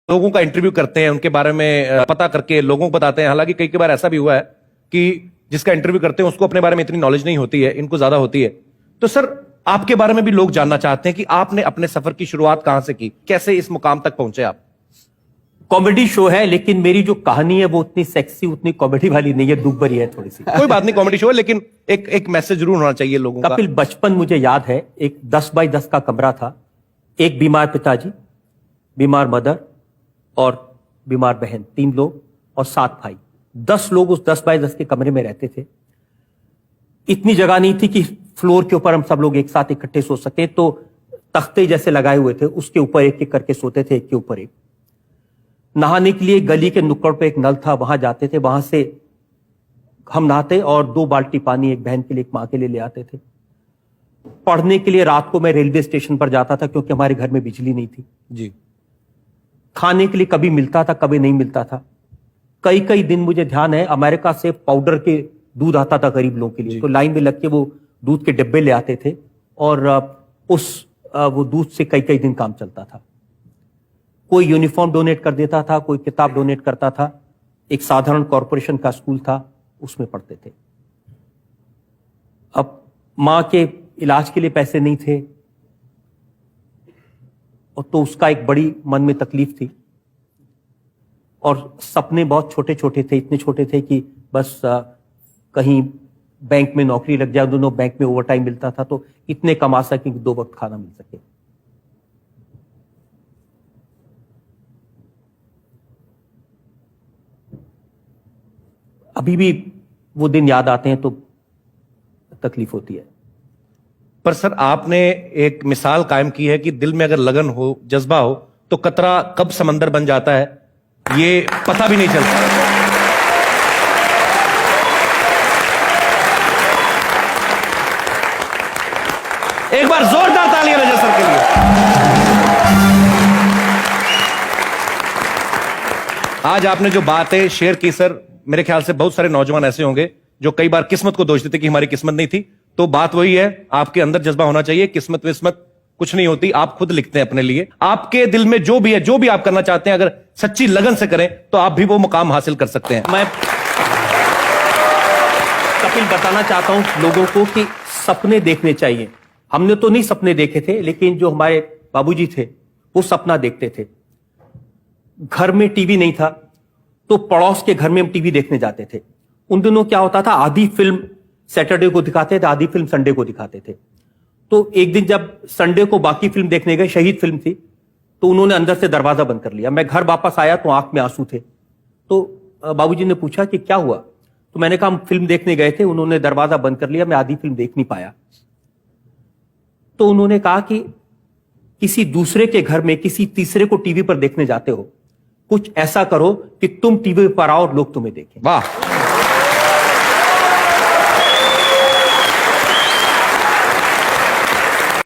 लोगों का इंटरव्यू करते हैं, उनके बारे में पता करके लोगों को बताते हैं। हालांकि कई बार ऐसा भी हुआ है कि जिसका इंटरव्यू करते हैं उसको अपने बारे में इतनी नॉलेज नहीं होती है, इनको ज्यादा होती है। तो सर, आपके बारे में भी लोग जानना चाहते हैं कि आपने अपने सफर की शुरुआत कहां से की, कैसे इस मुकाम तक पहुंचे आप? कॉमेडी शो है, लेकिन मेरी जो कहानी है वो उतनी सेक्सी, उतनी कॉमेडी वाली नहीं है, दुख भरी है थोड़ी सी। कोई बात नहीं, कॉमेडी शो है, लेकिन एक मैसेज जरूर होना चाहिए लोगों का। कपिल, बचपन मुझे याद है, एक 10 बाई 10 का कमरा था, एक बीमार पिताजी, बीमार मदर और बीमार बहन, 3 लोग और 7 भाई। 10 लोग उस 10 बाई 10 के कमरे में रहते थे। इतनी जगह नहीं थी कि फ्लोर के ऊपर हम सब लोग एक साथ इकट्ठे सो सके, तो तख्ते जैसे लगाए हुए थे, उसके ऊपर एक एक करके सोते थे, एक के ऊपर एक। नहाने के लिए गली के नुक्कड़ पे एक नल था, वहां जाते थे, वहां से हम नहाते और 2 बाल्टी पानी एक बहन के लिए, एक मां के लिए ले आते थे। पढ़ने के लिए रात को मैं रेलवे स्टेशन पर जाता था, क्योंकि हमारे घर में बिजली नहीं थी जी। खाने के लिए कभी मिलता था, कभी नहीं मिलता था। कई कई दिन मुझे ध्यान है, अमेरिका से पाउडर के दूध आता था गरीब लोगों के लिए, तो लाइन में लग के वो दूध के डिब्बे ले आते थे और वो दूध से कई कई दिन काम चलता था। कोई यूनिफॉर्म डोनेट कर देता था, कोई किताब डोनेट करता था। एक साधारण कॉरपोरेशन का स्कूल था, उसमें पढ़ते थे। अब मां के इलाज के लिए पैसे नहीं थे, और तो उसका एक बड़ी मन में तकलीफ थी, और सपने बहुत छोटे छोटे थे, इतने छोटे थे कि बस कहीं बैंक में नौकरी लग जाए, दोनों बैंक में ओवर टाइम मिलता था, तो इतने कमा सके कि 2 वक्त खाना मिल सके। अभी भी वो दिन याद आते हैं तो तकलीफ होती है। पर सर, आपने एक मिसाल कायम की है कि दिल में अगर लगन हो, जज्बा हो, तो कतरा कब समंदर बन जाता है ये पता भी नहीं चलता। एक बार जोरदार तालियां रजा सर के लिए। आज आपने जो बातें शेयर की सर, मेरे ख्याल से बहुत सारे नौजवान ऐसे होंगे जो कई बार किस्मत को दोष देते कि हमारी किस्मत नहीं थी। तो बात वही है, आपके अंदर जज्बा होना चाहिए। किस्मत विस्मत कुछ नहीं होती, आप खुद लिखते हैं अपने लिए। आपके दिल में जो भी है, जो भी आप करना चाहते हैं, अगर सच्ची लगन से करें तो आप भी वो मुकाम हासिल कर सकते हैं। मैं कपिल बताना चाहता हूं लोगों को कि सपने देखने चाहिए। हमने तो नहीं सपने देखे थे, लेकिन जो हमारे बाबूजी थे वो सपना देखते थे। घर में टीवी नहीं था, तो पड़ोस के घर में हम टीवी देखने जाते थे। उन दिनों क्या होता था, आधी फिल्म सैटरडे को दिखाते थे, आधी फिल्म संडे को दिखाते थे। तो एक दिन जब संडे को बाकी फिल्म देखने गए, शहीद फिल्म थी, तो उन्होंने अंदर से दरवाजा बंद कर लिया। मैं घर वापस आया तो आंख में आंसू थे। तो बाबूजी ने पूछा कि क्या हुआ, तो मैंने कहा हम फिल्म देखने गए थे, उन्होंने दरवाजा बंद कर लिया, मैं आधी फिल्म देख नहीं पाया। तो उन्होंने कहा कि किसी दूसरे के घर में किसी तीसरे को टीवी पर देखने जाते हो, कुछ ऐसा करो कि तुम टीवी पर आओ और लोग तुम्हें देखें। वाह।